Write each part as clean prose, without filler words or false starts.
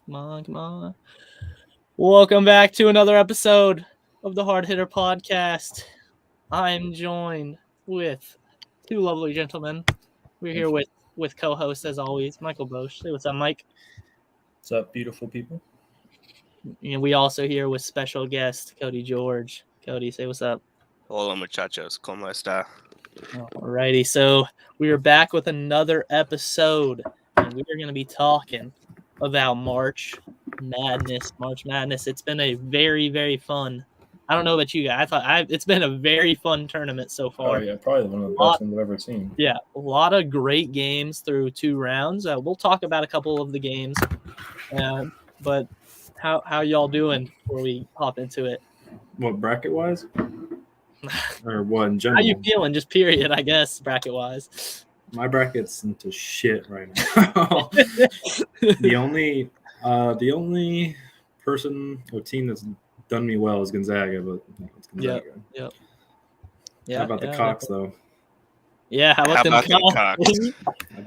Come on. Welcome back to another episode of the Hard Hitter Podcast. I'm joined with two lovely gentlemen. We're here with co-host, as always, Michael Bosch. Say what's up, Mike. What's up, beautiful people? And we also here with special guest, Kody George. Kody, say what's up. Hola, muchachos. ¿Cómo está? Alrighty, so we are back with another episode, and we are going to be talking about March Madness. It's been a very, very fun. I don't know about you guys. It's been a very fun tournament so far. Oh yeah, probably one of the best ones I've ever seen. Yeah, a lot of great games through 2 rounds. We'll talk about a couple of the games, but how y'all doing before we hop into it? What, bracket wise? Or what in general? How you feeling? Just period, I guess, bracket wise. My bracket's into shit right now. The only person or team that's done me well is Gonzaga, but it's Gonzaga. Yep. How about the Cox though? Yeah, how about them Cox?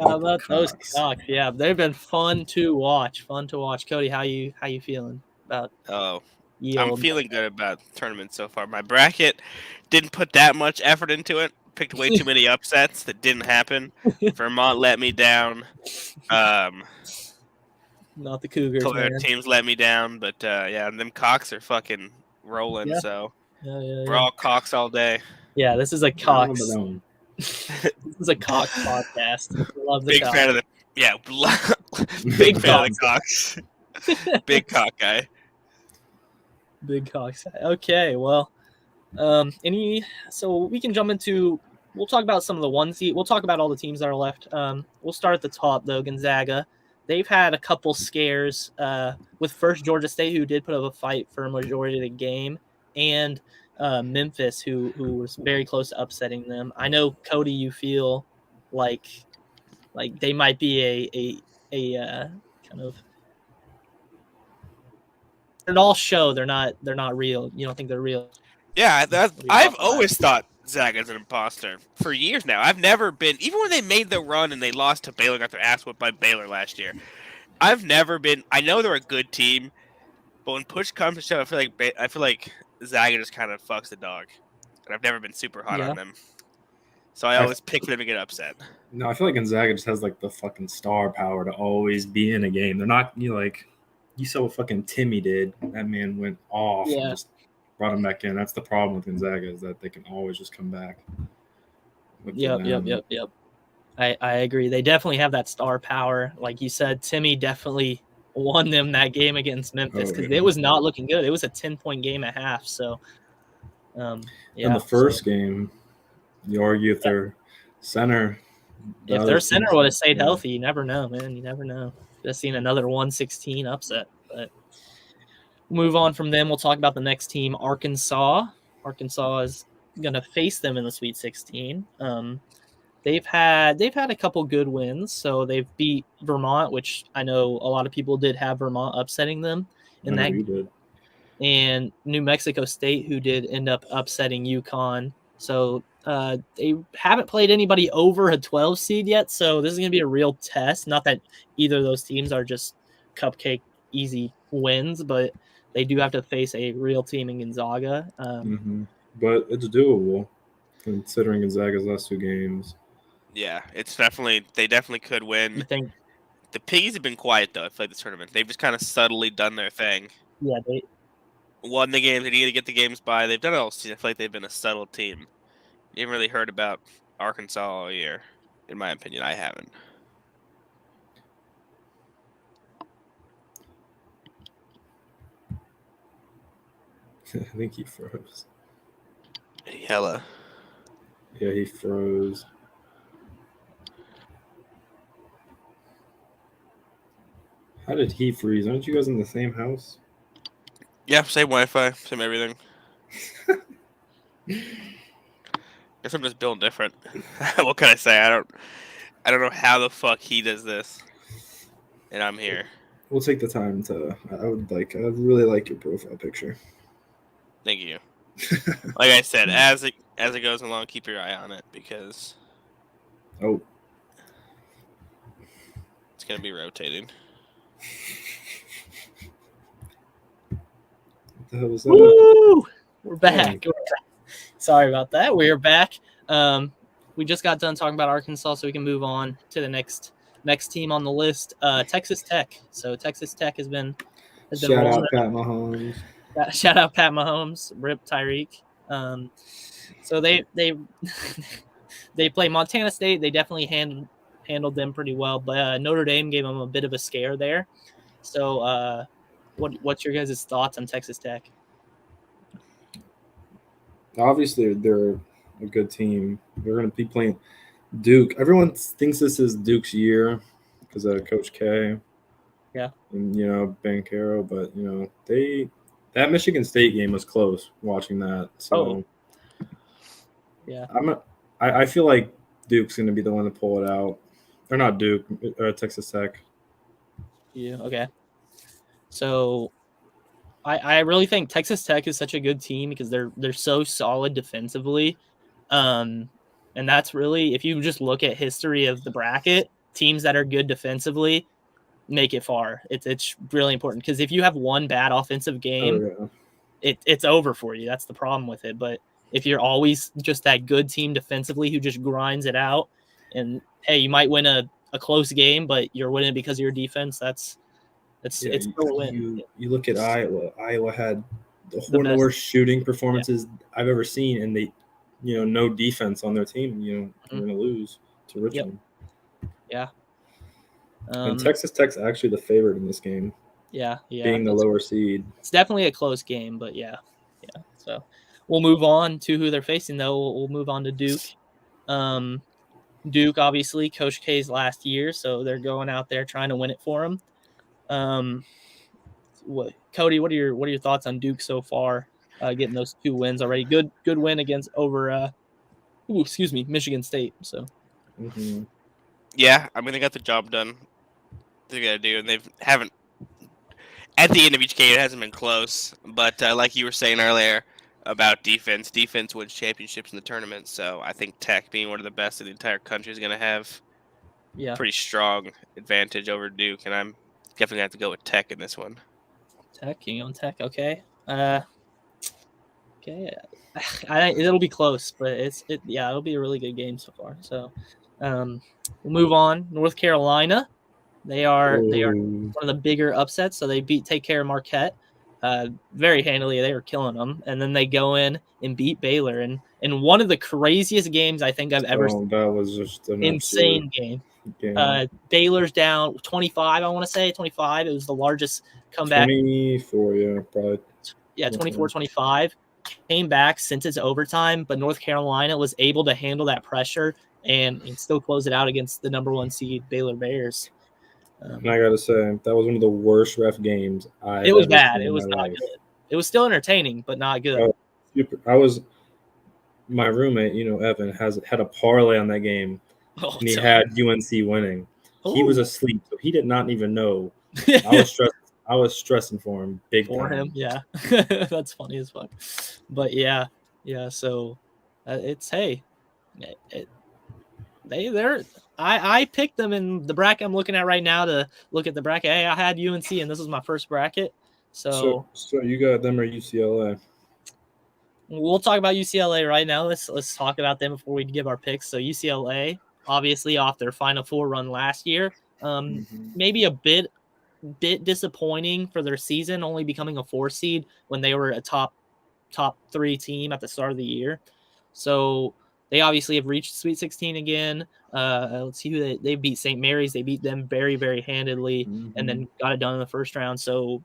How about those Cox? Cox? Yeah, they've been fun to watch. Kody, how you feeling about? I'm feeling good about the tournament so far. My bracket didn't put that much effort into it. Picked way too many upsets that didn't happen. Vermont let me down. Not the Cougars. Other teams let me down, but them Cox are fucking rolling. Yeah. So Yeah. We're all Cox all day. Yeah, this is a Cox. This is a Cox podcast. Love the big Cox. fan of the big fan of the Cox. Big Cox guy. Big Cox. Okay, well, so we can jump into. We'll talk about some of the ones. We'll talk about all the teams that are left. We'll start at the top though. Gonzaga. They've had a couple scares with first Georgia State, who did put up a fight for a majority of the game, and Memphis, who was very close to upsetting them. I know, Kody, you feel like they might be a kind of an all show. They're not real. You don't think they're real? Yeah, I've always thought Zaga's an imposter for years now. I've never been, even when they made the run and they lost to Baylor, got their ass whipped by Baylor last year. I've never been. I know they're a good team, but when push comes to shove, I feel like Zaga just kind of fucks the dog, and I've never been super hot on them. So I always pick for them to get upset. No, I feel like Gonzaga just has like the fucking star power to always be in a game. They're not you saw what fucking Timmy did. That man went off and just brought him back in. That's the problem with Gonzaga, is that they can always just come back. Yep. I agree. They definitely have that star power. Like you said, Timmy definitely won them that game against Memphis because it was not looking good. It was a 10-point game at half. So, in the first game, you argue if their center. If their center would have stayed healthy, you never know, man. You never know. Just seen another 116 upset. But move on from them. We'll talk about the next team, Arkansas. Arkansas is going to face them in the Sweet 16. They've had a couple good wins. So they've beat Vermont, which I know a lot of people did have Vermont upsetting them in that game. And New Mexico State, who did end up upsetting UConn. So they haven't played anybody over a 12 seed yet. So this is going to be a real test. Not that either of those teams are just cupcake easy wins, but they do have to face a real team in Gonzaga. But it's doable considering Gonzaga's last 2 games. Yeah, they definitely could win. You think the Piggies have been quiet though? I feel like this tournament, they've just kind of subtly done their thing. Yeah, they won the games. They need to get the games by. They've done it all season. I feel like they've been a subtle team. You haven't really heard about Arkansas all year, in my opinion. I haven't. I think he froze. Hella. Yeah, he froze. How did he freeze? Aren't you guys in the same house? Yeah, same Wi-Fi, same everything. Guess I'm just built different. What can I say? I don't know how the fuck he does this, and I'm here. We'll take the time to. I'd really like your profile picture. Thank you. Like I said, as it goes along, keep your eye on it because it's gonna be rotating. hell was that? Woo! We're back. Sorry about that. We're back. We just got done talking about Arkansas, so we can move on to the next team on the list, Texas Tech. So Texas Tech has been Shout out Pat Mahomes. Shout out Pat Mahomes. Rip Tyreek. So they they play Montana State. They definitely handled them pretty well, but Notre Dame gave them a bit of a scare there. So what's your guys' thoughts on Texas Tech? Obviously, they're a good team. They're going to be playing Duke. Everyone thinks this is Duke's year because of Coach K. Yeah. And, Bancaro. But, that Michigan State game was close watching that. So, yeah. I feel like Duke's going to be the one to pull it out. They're not Duke, Texas Tech. Yeah, okay. So I really think Texas Tech is such a good team because they're so solid defensively. And that's really, if you just look at history of the bracket, teams that are good defensively make it far. It's really important because if you have one bad offensive game, it's over for you. That's the problem with it. But if you're always just that good team defensively who just grinds it out, and hey, you might win a close game, but you're winning because of your defense. It's still a win. You look at Iowa. Iowa had one of the worst shooting performances I've ever seen, and they, no defense on their team. They're going to lose to Richmond. Yeah. And Texas Tech's actually the favorite in this game. Yeah. Being the lower seed. It's definitely a close game, but yeah. So we'll move on to who they're facing, though. We'll move on to Duke. Duke, obviously, Coach K's last year, so they're going out there trying to win it for him. Kody, what are your thoughts on Duke so far? Getting those 2 wins already. Good win against Michigan State. So, yeah, I mean they got the job done. They got to do, and they haven't. At the end of each game, it hasn't been close. But like you were saying earlier about defense wins championships in the tournament. So I think Tech, being one of the best in the entire country, is going to have pretty strong advantage over Duke, and I'm definitely going to have to go with Tech in this one. Tech, you on Tech? Okay. Okay. It'll be close, but it'll be a really good game so far. So, we'll move on. North Carolina, they are one of the bigger upsets. So they take care of Marquette, very handily. They were killing them, and then they go in and beat Baylor in one of the craziest games I think I've ever seen. That was just an insane game. Baylor's down 25. I want to say 25. It was the largest comeback. 24, yeah, probably. Yeah, 24-25. Came back, sent it to overtime, but North Carolina was able to handle that pressure and still close it out against the number 1 seed Baylor Bears. And I gotta say, that was one of the worst ref games It was bad. It was not good. It was still entertaining, but not good. My roommate, Evan, had a parlay on that game, and he had UNC winning. Ooh. He was asleep, so he did not even know. I was stressing for him big time. Yeah. That's funny as fuck. But yeah. So it's I picked them in the bracket I'm looking at right now to look at the bracket. Hey, I had UNC, and this was my first bracket. So you got them or UCLA? We'll talk about UCLA right now. Let's talk about them before we give our picks. So UCLA, obviously off their Final Four run last year, maybe a bit disappointing for their season, only becoming a 4 seed when they were a top 3 team at the start of the year. So they obviously have reached Sweet 16 again. Let's see who they beat. St. Mary's. They beat them very, very handedly, and then got it done in the first round. So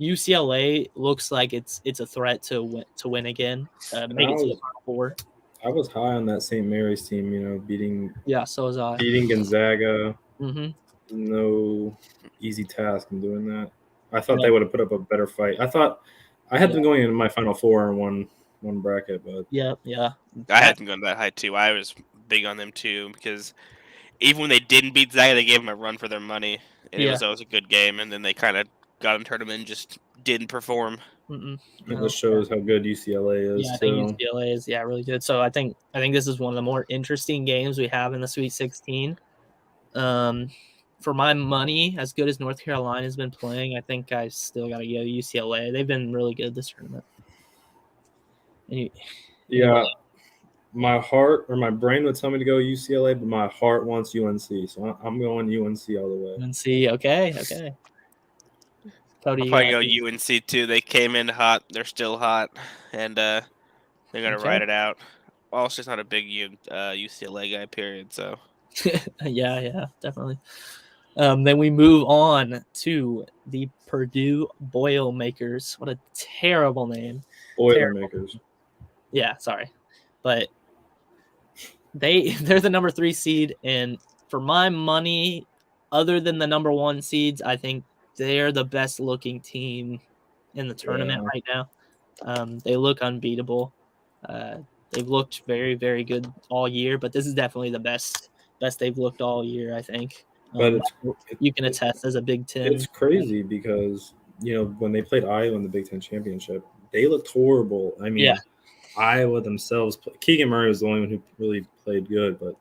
UCLA looks like it's a threat to win again, to make it to the Final Four. I was high on that St. Mary's team, beating. Yeah, so was I. Beating Gonzaga. No easy task in doing that. I thought they would have put up a better fight. I had them going into my Final Four in one bracket, but yeah. I had them going that high too. I was big on them too because even when they didn't beat Zaga, they gave them a run for their money, and it was always a good game. And then they kind of got in tournament and just didn't perform. It just shows how good UCLA is. Yeah, I think UCLA is really good. So I think this is one of the more interesting games we have in the Sweet 16. for my money, as good as North Carolina's been playing, I think I still got to go UCLA. They've been really good this tournament. Yeah, my heart or my brain would tell me to go UCLA, but my heart wants UNC, so I'm going UNC all the way. UNC, okay. I'll probably go UNC too. They came in hot. They're still hot, and they're gonna ride it out. Also, just not a big UCLA guy. Period. So. yeah, definitely. Then we move on to the Purdue Boilermakers. What a terrible name. Boilermakers. Yeah, sorry. But they're the number 3 seed, and for my money, other than the number 1 seeds, I think they're the best looking team in the tournament right now. They look unbeatable. They've looked very, very good all year, but this is definitely the best they've looked all year, I think. But you can attest as a Big Ten. It's crazy because, when they played Iowa in the Big Ten championship, they looked horrible. I mean, Iowa themselves, Keegan Murray was the only one who really played good, but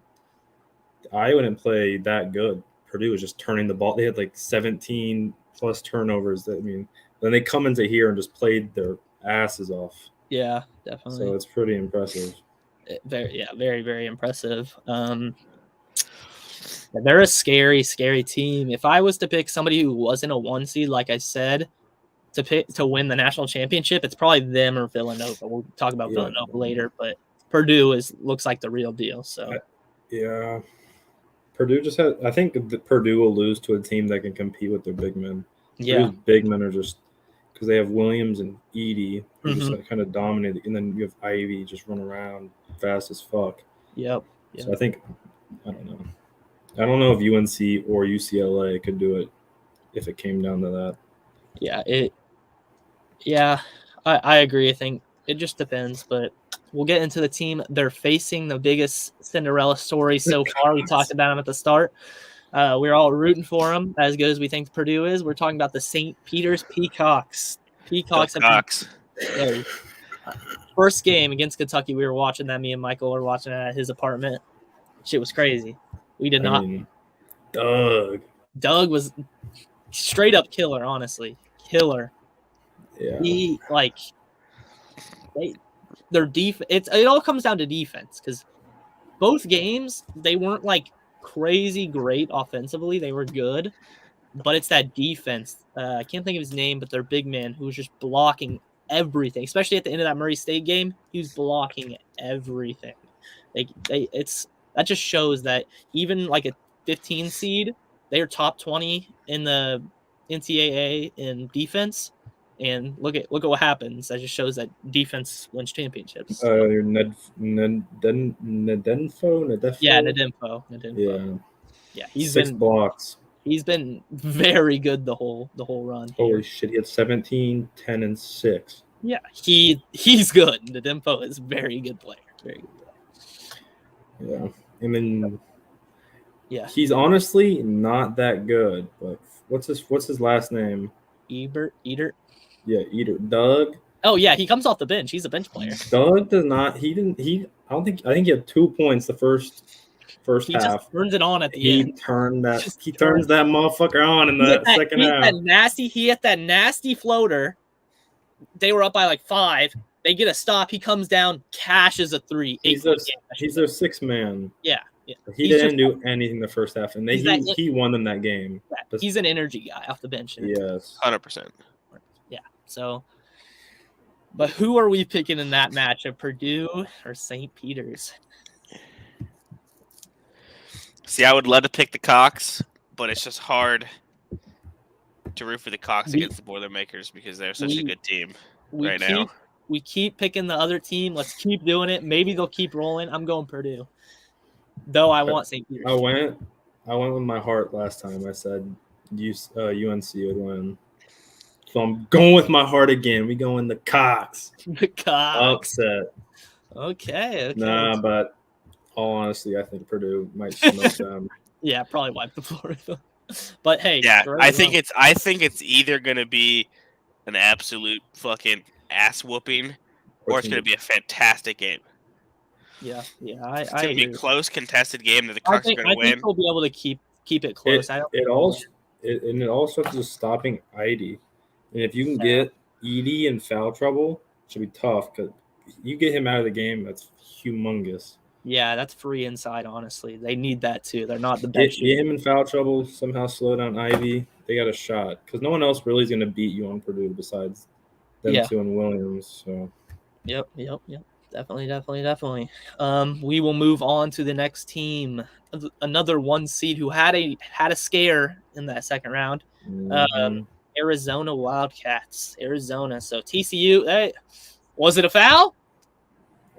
Iowa didn't play that good. Purdue was just turning the ball. They had like 17 plus turnovers. Then they come into here and just played their asses off. Yeah, definitely. So it's pretty impressive. Very, very impressive. They're a scary, scary team. If I was to pick somebody who wasn't a 1 seed, like I said, to win the national championship, it's probably them or Villanova. We'll talk about Villanova later, but Purdue looks like the real deal. So Purdue just has. I think Purdue will lose to a team that can compete with their big men. Yeah, Purdue's big men are just because they have Williams and Edey who just kind of dominate, and then you have Ivy just run around fast as fuck. Yep. So I think I don't know if UNC or UCLA could do it if it came down to that. I agree. I think it just depends, but we'll get into the team they're facing, the biggest Cinderella story so far. We talked about them at the start. We're all rooting for them, as good as we think Purdue is. We're talking about the St. Peter's Peacocks. First game against Kentucky, we were watching that. Me and Michael were watching it at his apartment. Shit was crazy. We did not. Doug was straight up killer, honestly. Killer. Yeah. Their defense. It all comes down to defense because both games they weren't like crazy great offensively. They were good, but it's that defense. I can't think of his name, but their big man who was just blocking everything. Especially at the end of that Murray State game, he was blocking everything. That just shows that even like a 15 seed, they are top 20 in the NCAA in defense. And look at what happens. That just shows that defense wins championships. Nedenfo. Yeah. He's 6 blocks. He's been very good the whole run. Holy shit! He had 17, 10, and 6. Yeah, he's good. Nedenfo is a very good player. Very good player. Yeah, and then he's honestly not that good. But what's his last name? Eater. Yeah, Eater. Doug. Oh yeah, he comes off the bench. He's a bench player. Doug does not. He didn't. I think he had 2 points the first half. He just turns it on at the end. He turns that motherfucker on in the second half. He hit that nasty floater. They were up by like 5. They get a stop. He comes down, cashes a 3. He's their 6th man. Yeah. He didn't do anything the first half, and he won them that game. Yeah, he's an energy guy off the bench. Yes, 100%. Yeah. So, but who are we picking in that matchup? Purdue or St. Peter's? See, I would love to pick the Cox, but it's just hard to root for the Cox against the Boilermakers because they're such a good team now. We keep picking the other team. Let's keep doing it. Maybe they'll keep rolling. I'm going Purdue. Though I want St. Peter's. I went with my heart last time. I said UNC would win. So I'm going with my heart again. We going the Cox. The Cox. Upset. Okay. Nah, but all honesty, I think Purdue might smoke them. Yeah, probably wipe the floor with them. But hey, yeah, I think it's either gonna be an absolute fucking ass whooping, or it's gonna be a fantastic game. Yeah, it's gonna be a close, contested game that the Cox are gonna win. I think they'll be able to keep keep it close. I don't. It all starts with stopping Edey, and if you can get Edey in foul trouble, it should be tough because you get him out of the game. That's humongous. Yeah, that's free inside. Honestly, they need that too. They're not the best. Get him in foul trouble. Somehow slow down Ivy. They got a shot because no one else really is going to beat you on Purdue besides them two and Williams. So. Yep. Definitely. We will move on to the next team. Another 1 seed who had a scare in that second round. Arizona Wildcats. Arizona. So TCU. Hey, was it a foul?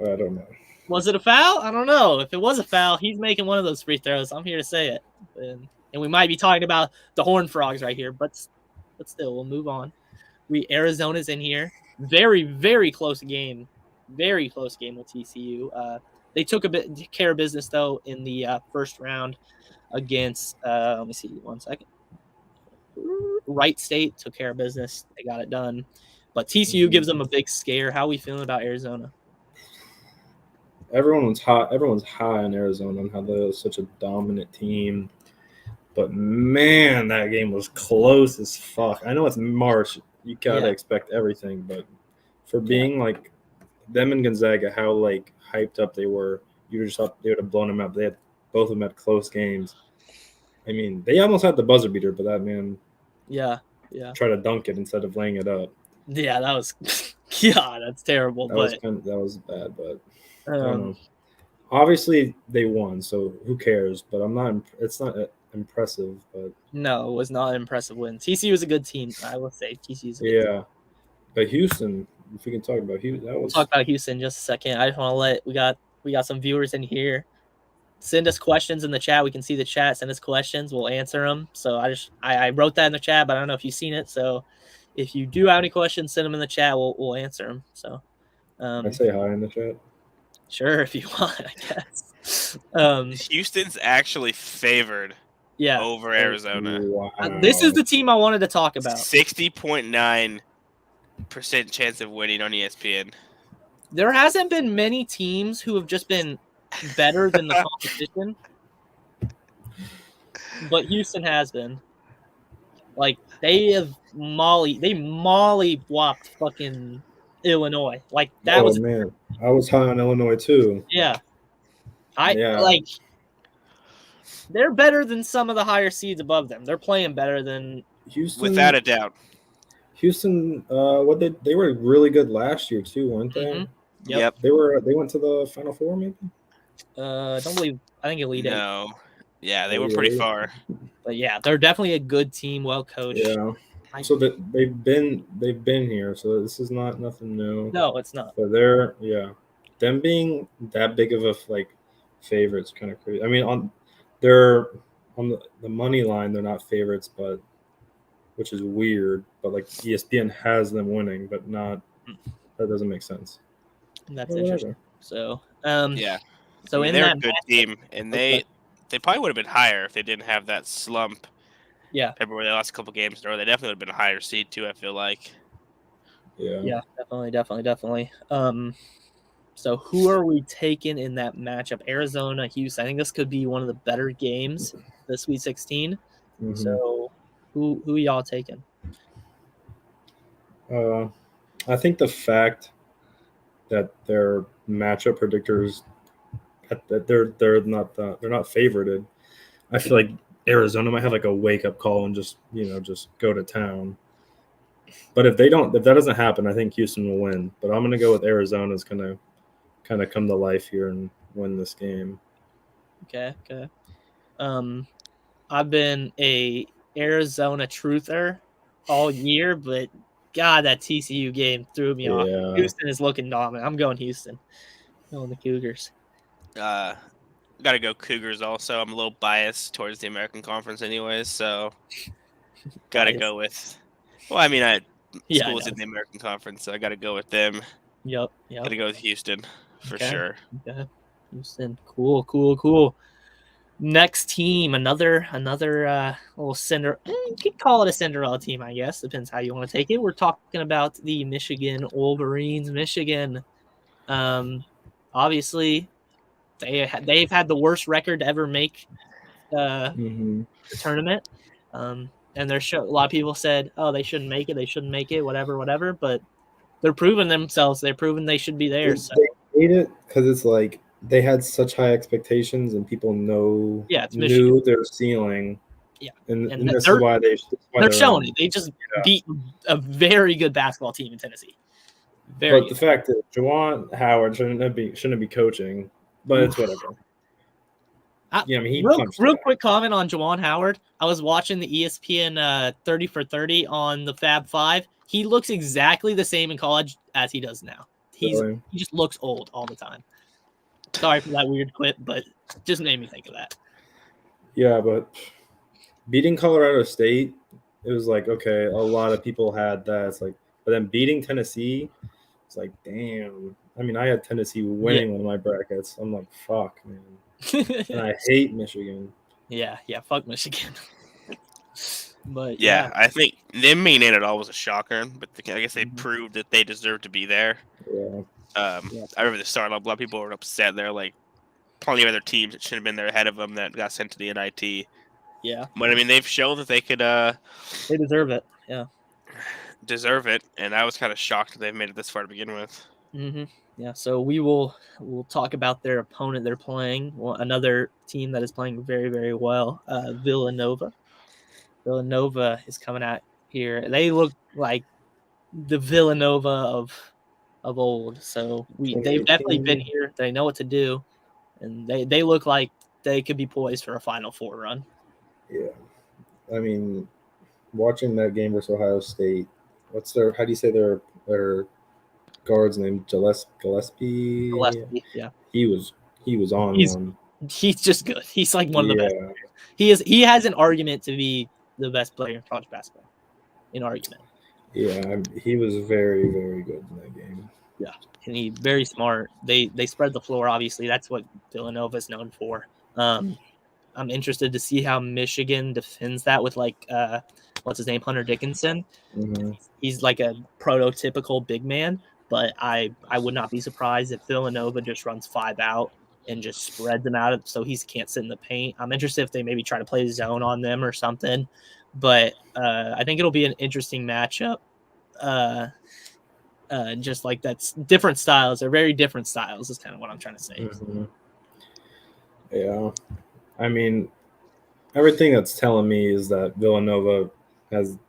I don't know. Was it a foul? I don't know. If it was a foul, he's making one of those free throws. I'm here to say it. And we might be talking about the Horned Frogs right here, but still, we'll move on. Arizona's in here. Very, very close game. Very close game with TCU. They took a bit care of business, though, in the first round against, let me see, 1 second. Wright State took care of business. They got it done. But TCU gives them a big scare. How are we feeling about Arizona? Everyone's high in Arizona on how they're such a dominant team. But, man, that game was close as fuck. I know it's March. You got to expect everything. But for being, like, them and Gonzaga, how, like, hyped up they were, you just thought they would have blown them out. Both of them had close games. I mean, they almost had the buzzer beater, but that man tried to dunk it instead of laying it up. Yeah, that was – yeah, that's terrible. That was bad, but – I don't know. Obviously, they won, so who cares? But it's not impressive. But no, it was not an impressive win. TCU was a good team. I will say TCU is a good team. But Houston, if we can talk about Houston, we'll talk about Houston in just a second. I just want to we got some viewers in here. Send us questions in the chat. We can see the chat. Send us questions. We'll answer them. So I wrote that in the chat, but I don't know if you've seen it. So if you do have any questions, send them in the chat. We'll answer them. So I say hi in the chat. Sure, if you want, I guess. Houston's actually favored over Arizona. Wow. This is the team I wanted to talk about. 60.9% chance of winning on ESPN. There hasn't been many teams who have just been better than the competition, but Houston has been. Like, they molly-whopped fucking Illinois. Like, that was... man. I was high on Illinois, too. Yeah. They're better than some of the higher seeds above them. They're playing better than Houston. Without a doubt. Houston, they were really good last year, too, weren't they? Mm-hmm. Yep. They went to the Final Four, maybe? I think Elite Eight. No. Yeah, they were pretty far. But yeah, they're definitely a good team, well coached. Yeah. So they've been here, so this is nothing new. No, it's not. But them being that big of a favorites kind of crazy. I mean, they're on the money line, they're not favorites, but which is weird. But like ESPN has them winning, but not. That doesn't make sense. That's interesting. So yeah. So they're a good team, and they probably would have been higher if they didn't have that slump. Yeah. February, they lost a couple games in a row. They definitely would have been a higher seed too, I feel like. Yeah. Yeah, definitely. So who are we taking in that matchup? Arizona, Houston. I think this could be one of the better games, the Sweet 16. Mm-hmm. So who y'all taking? I think the fact that their matchup predictors that they're not favorited. I feel like Arizona might have like a wake up call and just go to town. But if that doesn't happen, I think Houston will win. But I'm gonna go with Arizona's gonna kind of come to life here and win this game. Okay. I've been a Arizona truther all year, but God, that TCU game threw me off. Houston is looking dominant. I'm going Houston. Going the Cougars. Got to go Cougars also. I'm a little biased towards the American Conference anyways, so got to go with – well, I mean, schools in the American Conference, so I got to go with them. Yep. Got to go with Houston for sure. Okay. Houston. Cool. Next team, another little you could call it a Cinderella team, I guess. Depends how you want to take it. We're talking about the Michigan Wolverines. Michigan, obviously, they've had the worst record to ever make the tournament. And a lot of people said, "Oh, they shouldn't make it, whatever." But they're proving themselves. They're proving they should be there. They made it because it's like they had such high expectations, and people knew their ceiling. Yeah, and this is why they're showing it. They just beat a very good basketball team in Tennessee. But the fact that Juwan Howard shouldn't be coaching, but it's whatever. Real quick comment on Juwan Howard. I was watching the ESPN 30 for 30 on the Fab Five. He looks exactly the same in college as he does now. He just looks old all the time. Sorry for that weird clip, but just made me think of that. Yeah, but beating Colorado State, it was like, okay, a lot of people had that. It's like, but then beating Tennessee, it's like, damn. I mean, I had Tennessee winning one of my brackets. I'm like, fuck, man. And I hate Michigan. Yeah, fuck Michigan. But yeah, I think them being in it all was a shocker, but I guess they proved that they deserved to be there. Yeah. I remember the start. A lot of people were upset. They're like, plenty of other teams that should have been there ahead of them that got sent to the NIT. Yeah, but I mean, they've shown that they could. They deserve it. Yeah, deserve it, and I was kind of shocked that they've made it this far to begin with. Yeah, so we'll talk about their opponent they're playing. Well, another team that is playing very, very well, Villanova. Villanova is coming out here. They look like the Villanova of old. So they've definitely been here. They know what to do, and they look like they could be poised for a Final Four run. Yeah, I mean, watching that game versus Ohio State, how do you say their guard's name? Gillespie. Yeah. He was on one. He's just good. He's like one of the best. He has an argument to be the best player in college basketball. An argument. Yeah, he was very, very good in that game. Yeah, and he's very smart. They spread the floor. Obviously, that's what Villanova is known for. I'm interested to see how Michigan defends that with what's his name, Hunter Dickinson. He's like a prototypical big man, but I would not be surprised if Villanova just runs 5 out and just spreads them out so he can't sit in the paint. I'm interested if they maybe try to play zone on them or something, but I think it'll be an interesting matchup. Just like that's different styles. They're very different styles is kind of what I'm trying to say. Yeah. I mean, everything that's telling me is that Villanova has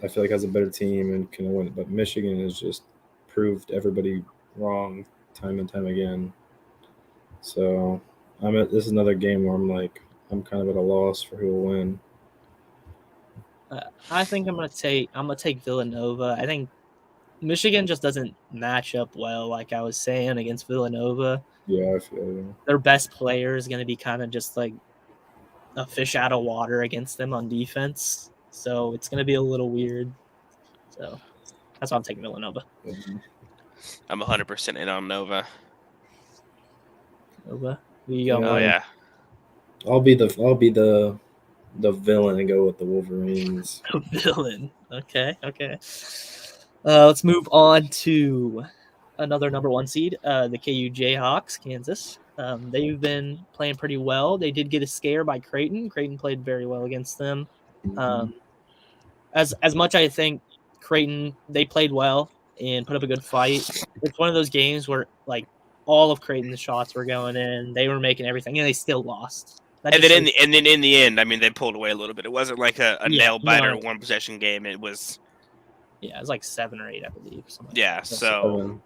a better team and can win, but Michigan has just proved everybody wrong time and time again. So this is another game where I'm kind of at a loss for who will win. I think I'm gonna take Villanova. I think Michigan just doesn't match up well, like I was saying, against Villanova. Yeah, I feel you. Their best player is going to be kind of just like a fish out of water against them on defense. So it's going to be a little weird. So that's why I'm taking Villanova. I'm 100% in on Nova. Nova? Who you going? Oh, yeah. I'll be the villain and go with the Wolverines. Villain. Okay. Let's move on to another number 1 seed, the KU Jayhawks, Kansas. They've been playing pretty well. They did get a scare by Creighton. Creighton played very well against them. As much I think Creighton, they played well and put up a good fight. It's one of those games where like all of Creighton's shots were going in. They were making everything, and they still lost. And then in the end, I mean, they pulled away a little bit. It wasn't like a nail biter 1 possession game. It was. Yeah, it was like 7 or 8, I believe. Yeah, so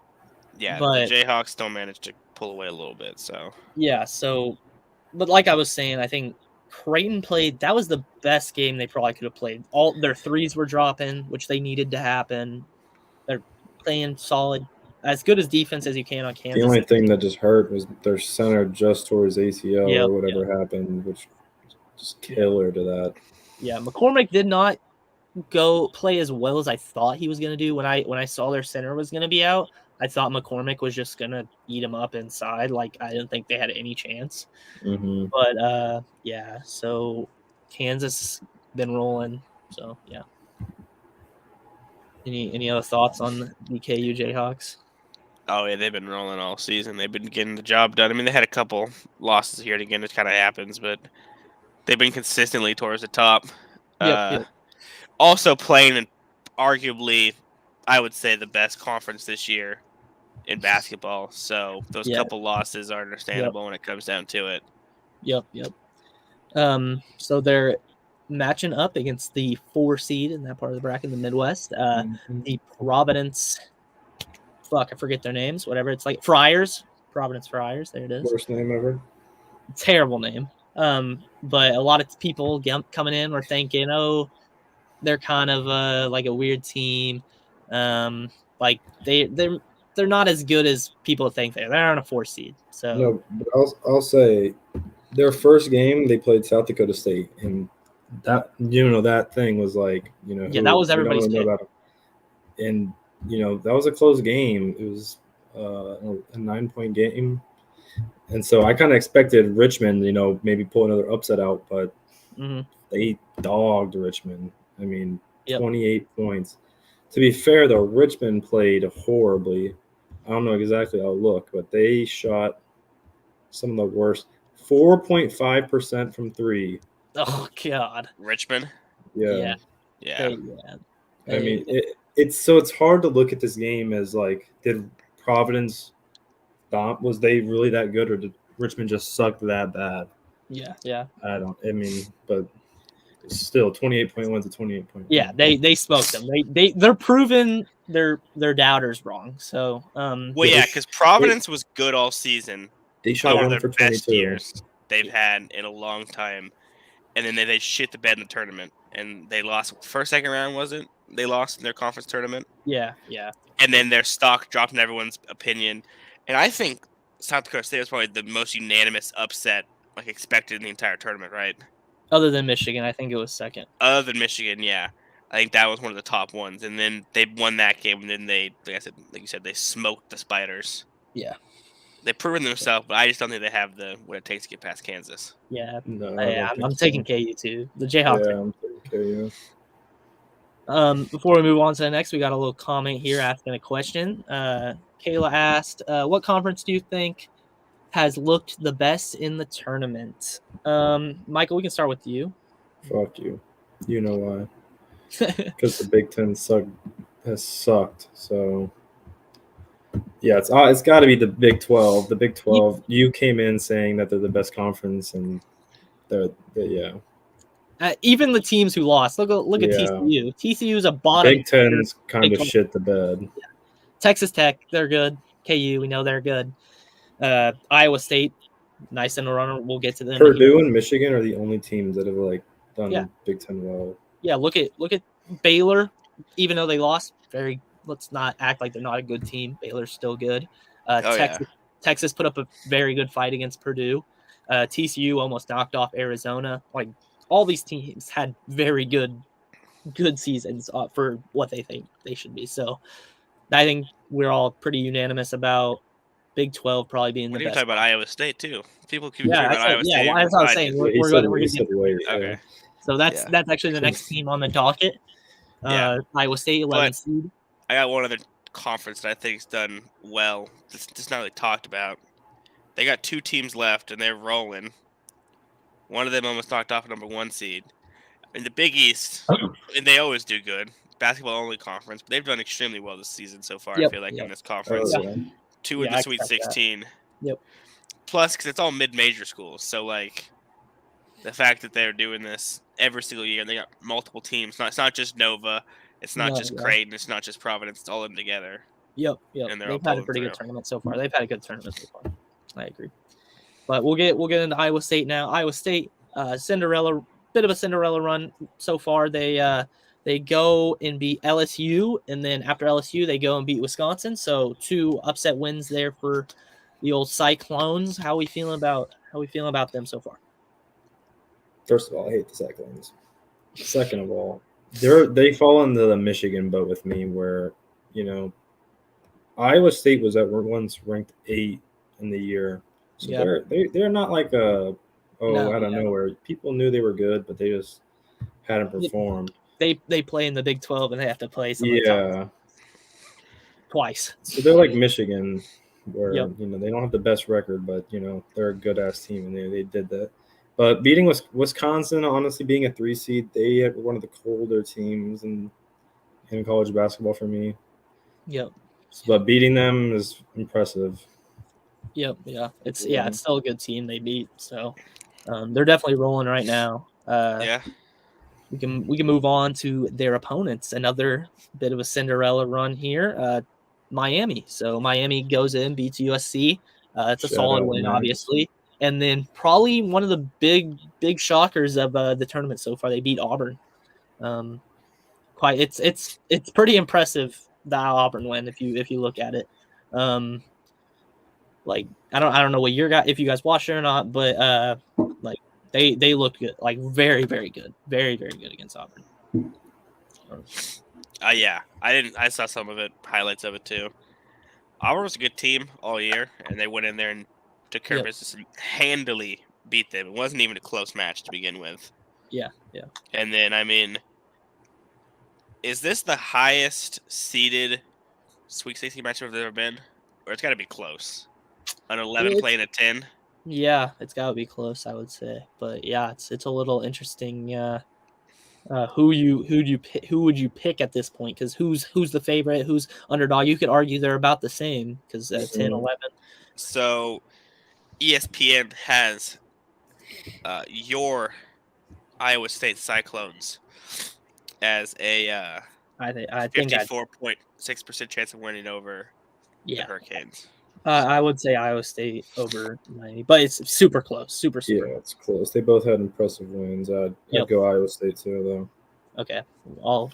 yeah, but the Jayhawks still managed to pull away a little bit. So yeah, but like I was saying, I think Creighton played. That was the best game they probably could have played. All their threes were dropping, which they needed to happen. They're playing solid, as good as defense as you can on Kansas. The only thing that just hurt was their center just towards ACL or whatever happened, which just killer to that. Yeah, McCormick did not go play as well as I thought he was going to do. When I saw their center was going to be out, I thought McCormick was just going to eat him up inside. Like, I didn't think they had any chance. But, yeah, so Kansas been rolling. So, yeah. Any other thoughts on the KU Jayhawks? Oh, yeah, they've been rolling all season. They've been getting the job done. I mean, they had a couple losses here and again. It kind of happens, but They've been consistently towards the top. Yep. Also playing in arguably, I would say, the best conference this year in basketball. So those couple losses are understandable when it comes down to it. Yep. So they're matching up against the 4 seed in that part of the bracket in the Midwest. The Providence, I forget their names. Whatever, it's like Friars. Providence Friars. There it is. Worst name ever. Terrible name. But a lot of people coming in were thinking, oh, they're kind of like a weird team. Like they're not as good as people think they are. They're on a 4 seed. So no, but I'll say their first game they played South Dakota State, and that that thing was like that was everybody's pick. And that was a close game. It was a 9-point game. And so I kind of expected Richmond, maybe pull another upset out, but they dogged Richmond. I mean, 28 points. To be fair, though, Richmond played horribly. I don't know exactly how it looked, but they shot some of the worst. 4.5% from 3. Oh, God. Richmond? Yeah. I mean, it's hard to look at this game as like, did Providence was they really that good, or did Richmond just suck that bad? Yeah. But still 28.1 to 28.1. Yeah, they smoked them. They're proving their doubters wrong. So because Providence was good all season. They shot one of their for best 22 years they've had in a long time, and then they shit the bed in the tournament, and they lost second round. Was it? They lost in their conference tournament. Yeah. And then their stock dropped in everyone's opinion, and I think South Dakota State was probably the most unanimous upset expected in the entire tournament, right? Other than Michigan, I think it was second. Other than Michigan, yeah. I think that was one of the top ones. And then they won that game, and then like you said, they smoked the Spiders. Yeah. They've proven themselves, but I just don't think they have what it takes to get past Kansas. Yeah. No, I'm taking KU too. The Jayhawks. Yeah, I'm taking KU. Before we move on to the next, we got a little comment here asking a question. Kayla asked, what conference do you think has looked the best in the tournament? Michael, we can start with you. Fuck you. You know why. Because the Big Ten has sucked. So, yeah, it's got to be the Big 12. The Big 12, you came in saying that they're the best conference, and they're even the teams who lost. Look at TCU. TCU is a bottom. Big Ten's kind of shit the bed. Yeah. Texas Tech, they're good. KU, we know they're good. Iowa State, nice in a runner. We'll get to them. Purdue and Michigan are the only teams that have done Big Ten well. Yeah, look at Baylor. Even though they lost, let's not act like they're not a good team. Baylor's still good. Texas put up a very good fight against Purdue. TCU almost knocked off Arizona. All these teams had very good seasons for what they think they should be. So I think we're all pretty unanimous about Big 12 probably being the best. We're talking about Iowa State too. People keep talking about Iowa State. Yeah, that's what I was saying. We're going to okay. So that's actually the next team on the docket. Iowa State, 11th seed. I got one other conference that I think's done well. It's not really talked about. They got 2 teams left, and they're rolling. One of them almost knocked off a number 1 seed. In the Big East, and they always do good. Basketball-only conference, but they've done extremely well this season so far, I feel like, in this conference. 2 in the Sweet 16. Yep. Plus, because it's all mid-major schools, so, the fact that they're doing this every single year, and they got multiple teams. It's not just Nova. It's not just Creighton. It's not just Providence. It's all of them together. Yep. And they've had a pretty good tournament so far. They've had a good tournament so far. I agree. But we'll get into Iowa State now. Iowa State, bit of a Cinderella run so far. They go and beat LSU, and then after LSU, they go and beat Wisconsin. So 2 upset wins there for the old Cyclones. How we feeling about them so far? First of all, I hate the Cyclones. Second of all, they fall into the Michigan boat with me, where Iowa State was at once ranked 8 in the year, so they're not out of nowhere. People knew they were good, but they just hadn't performed. They play in the Big 12 and they have to play twice. So they're like Michigan, where they don't have the best record, but they're a good ass team, and they did that. But beating Wisconsin, honestly, being a 3 seed, they were one of the colder teams in college basketball for me. Yep. But beating them is impressive. Yep. Yeah. It's still a good team they beat. So they're definitely rolling right now. Yeah. We can move on to their opponents. Another bit of a Cinderella run here. Miami. So Miami goes in, beats USC. It's a solid win, obviously. And then probably one of the big shockers of the tournament so far. They beat Auburn. It's pretty impressive, the Auburn win if you look at it. Like I don't know what if you guys watched it or not, but like they looked good, like very good, very good against Auburn. Yeah, I saw some of it, highlights of it too. Auburn was a good team all year, and they went in there and took care of business and handily beat them. It wasn't even a close match to begin with. Yeah. And then, I mean, is this the highest seeded Sweet 16 matchup there's ever been? Or it's got to be close. An 11 playing a 10? Yeah, it's got to be close, I would say. But yeah, it's a little interesting. Who would you pick at this point? Because who's the favorite? Who's underdog? You could argue they're about the same because 10, 11. So ESPN has your Iowa State Cyclones as a I think 54.6% chance of winning over the Hurricanes. I would say Iowa State over Miami, but it's super close, super. Yeah, it's close. They both had impressive wins. I'd go Iowa State too, though. Okay, all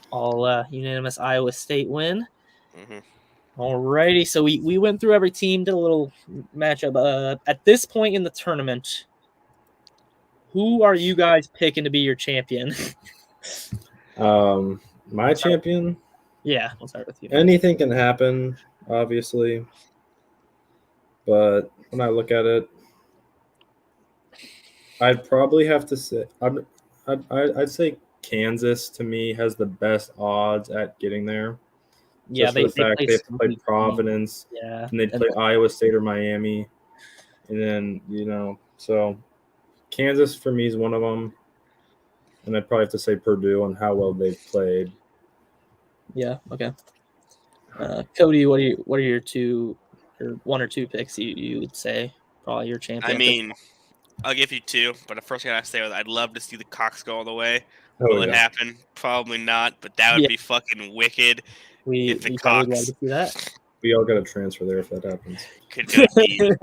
unanimous Iowa State win. Mm-hmm. Alrighty, so we went through every team, did a little matchup. At this point in the tournament, who are you guys picking to be your champion? My champion? Yeah, we'll start with you. Anything can happen, obviously. But when I look at it, I'd probably have to say I'd say Kansas to me has the best odds at getting there. Yeah, they played Providence, and they play Iowa State or Miami, and then so Kansas for me is one of them, and I'd probably have to say Purdue on how well they've played. Yeah. Okay. Kody, what are your two or one or two picks you would say probably your champion? I mean, I'll give you two, but first I gotta say I'd love to see the Cox go all the way. Will it happen? Probably not, but that would be fucking wicked. We probably love to see that. We all got to transfer there if that happens. Could go deep.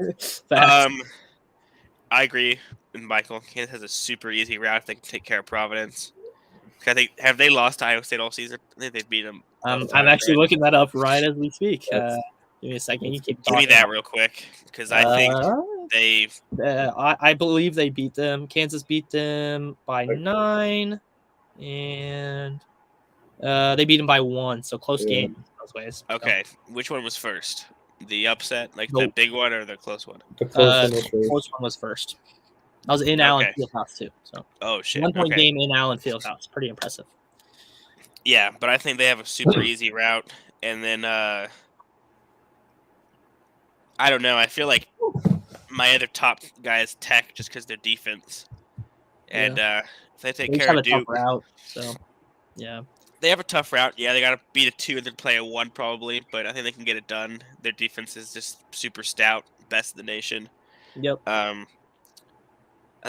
I agree with Michael. Kansas has a super easy route if they can take care of Providence. I think have they lost to Iowa State all season? I think they've beat them. I'm actually looking that up right as we speak. Give me a second. You keep talking. Give me that real quick because I think they've. I believe they beat them. Kansas beat them by 9, and they beat them by 1. So close game both ways. Okay, which one was first? The upset, like the big one, or the close one? The close one was first. I was in Allen Fieldhouse too. So 1 point game in Allen Fieldhouse, pretty impressive. Yeah, but I think they have a super easy route, and then I don't know. I feel like my other top guy is Tech, just because their defense, and if they take care of Duke, route, so yeah, they have a tough route. Yeah, they got to beat a 2 and then play a 1 probably, but I think they can get it done. Their defense is just super stout, best in the nation. Yep. I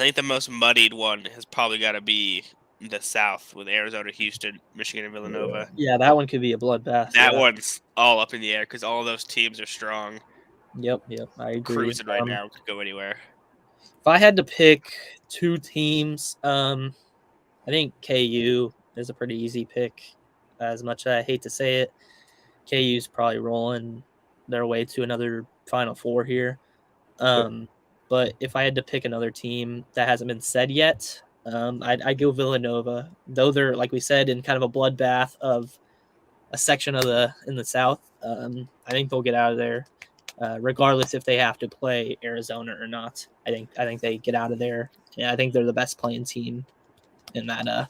think the most muddied one has probably got to be the South with Arizona, Houston, Michigan, and Villanova. Yeah, that one could be a bloodbath. That one's all up in the air because all those teams are strong. Yep, I agree. Cruising right now, could go anywhere. If I had to pick two teams, I think KU is a pretty easy pick. As much as I hate to say it, KU's probably rolling their way to another Final Four here. But if I had to pick another team that hasn't been said yet, I'd go Villanova. Though they're, like we said, in kind of a bloodbath of a section in the South. I think they'll get out of there, regardless if they have to play Arizona or not. I think they get out of there. Yeah, I think they're the best playing team in that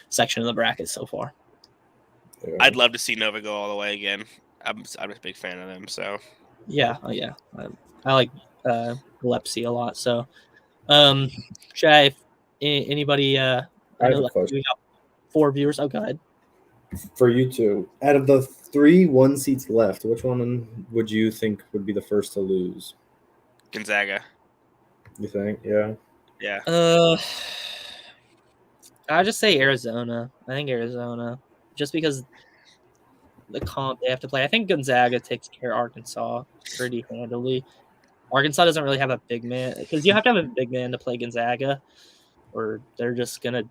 section of the bracket so far. I'd love to see Nova go all the way again. I'm a big fan of them. So yeah. I like Gillespie a lot. So, Shay, Anybody? I have know a question. we got 4 viewers. Oh, go ahead. For you two, out of the 3 1 seats left, which one would you think would be the first to lose? Gonzaga. You think? Yeah. Yeah. I just say Arizona. I think Arizona, just because the comp they have to play. I think Gonzaga takes care of Arkansas pretty handily. Arkansas doesn't really have a big man because you have to have a big man to play Gonzaga, or they're just gonna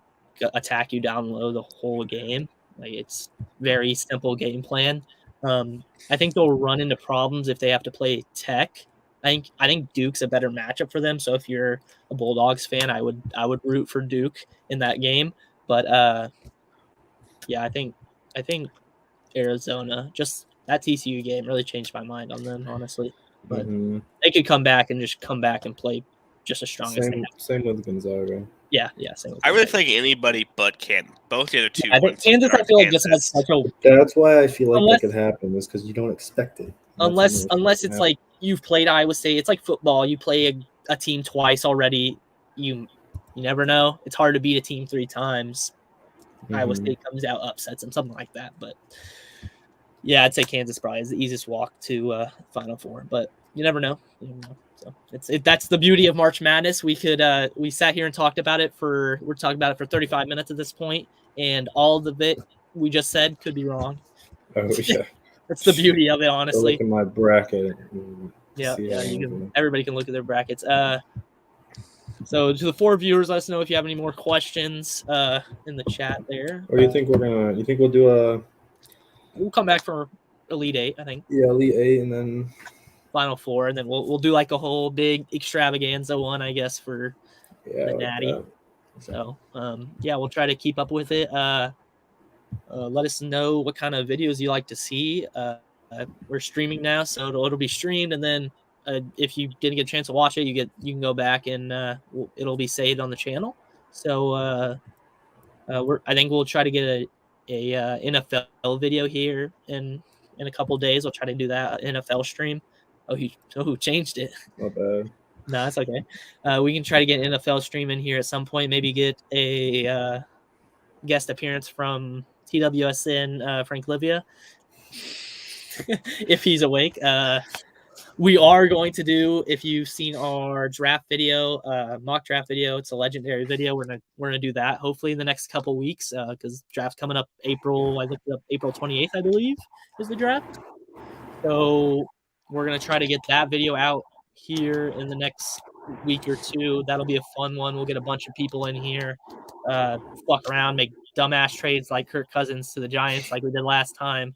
attack you down low the whole game. Like it's very simple game plan. I think they'll run into problems if they have to play Tech. I think Duke's a better matchup for them. So if you're a Bulldogs fan, I would root for Duke in that game. But yeah, I think Arizona, just that TCU game really changed my mind on them, honestly. But they could come back and play just as strong as they have. Same with Gonzaga. Yeah, same with I really Gonzaga. think anybody but Kansas. Both the other two. I think Kansas, I feel like just has such a. That's why I feel like that could happen, is because you don't expect it. Unless it's like you've played Iowa State, it's like football. You play a team twice already. You never know. It's hard to beat a team 3 times. Iowa State comes out, upsets them, something like that. But yeah, I'd say Kansas probably is the easiest walk to Final Four. But you never know. So that's the beauty of March Madness. We sat here and talked about it we're talking about it for 35 minutes at this point, and all of it we just said could be wrong. Oh yeah. That's the beauty of it, honestly. Look at my bracket. Yeah. Everybody can look at their brackets. So to the 4 viewers, let us know if you have any more questions in the chat there. Or you think we'll do we'll come back for Elite 8, I think. Yeah, Elite 8 and then Final Four, and then we'll do like a whole big extravaganza one, I guess, for the Natty. So we'll try to keep up with it. Let us know what kind of videos you like to see. We're streaming now, so it'll be streamed, and then if you didn't get a chance to watch it, you can go back and it'll be saved on the channel. So I think we'll try to get a NFL video here in a couple days. We'll try to do that NFL stream. Who changed it? My bad. No, that's okay. We can try to get an NFL stream in here at some point. Maybe get a guest appearance from TWSN Frank Livia if he's awake. We are going to do, if you've seen our draft video, mock draft video, it's a legendary video. We're gonna do that hopefully in the next couple weeks because draft's coming up April. I looked it up, April 28th, I believe, is the draft. So we're gonna try to get that video out here in the next week or 2. That'll be a fun one. We'll get a bunch of people in here, fuck around, make dumbass trades like Kirk Cousins to the Giants like we did last time.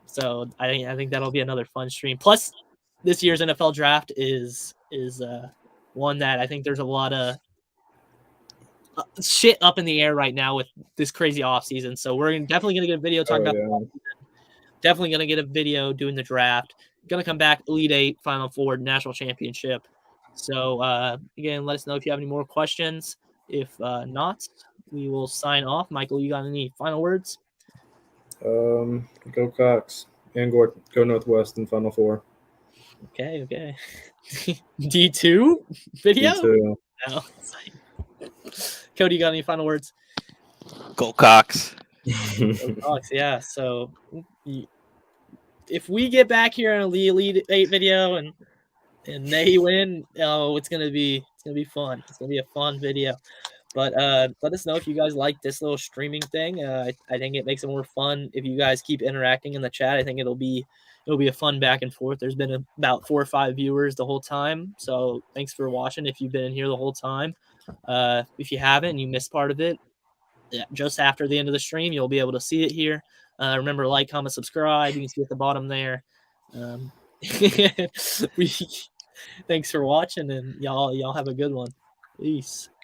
So I think that'll be another fun stream. Plus, this year's NFL draft is one that I think there's a lot of shit up in the air right now with this crazy offseason. So we're definitely going to get a video talking about the offseason. Definitely going to get a video doing the draft. Going to come back, Elite 8, Final Four, National Championship. So, again, let us know if you have any more questions. If not, we will sign off. Michael, you got any final words? Go Cox and go Northwest in Final Four. Okay. D2 video? D2. No. Kody, you got any final words? Go Cox. Go Cox, yeah. So if we get back here on a Elite 8 video and they win, it's gonna be fun. It's gonna be a fun video. But let us know if you guys like this little streaming thing. I think it makes it more fun if you guys keep interacting in the chat. I think it'll be a fun back and forth. There's been about 4 or 5 viewers the whole time. So thanks for watching if you've been in here the whole time. If you haven't and you missed part of it, just after the end of the stream, you'll be able to see it here. Remember, like, comment, subscribe. You can see at the bottom there. Thanks for watching, and y'all have a good one. Peace.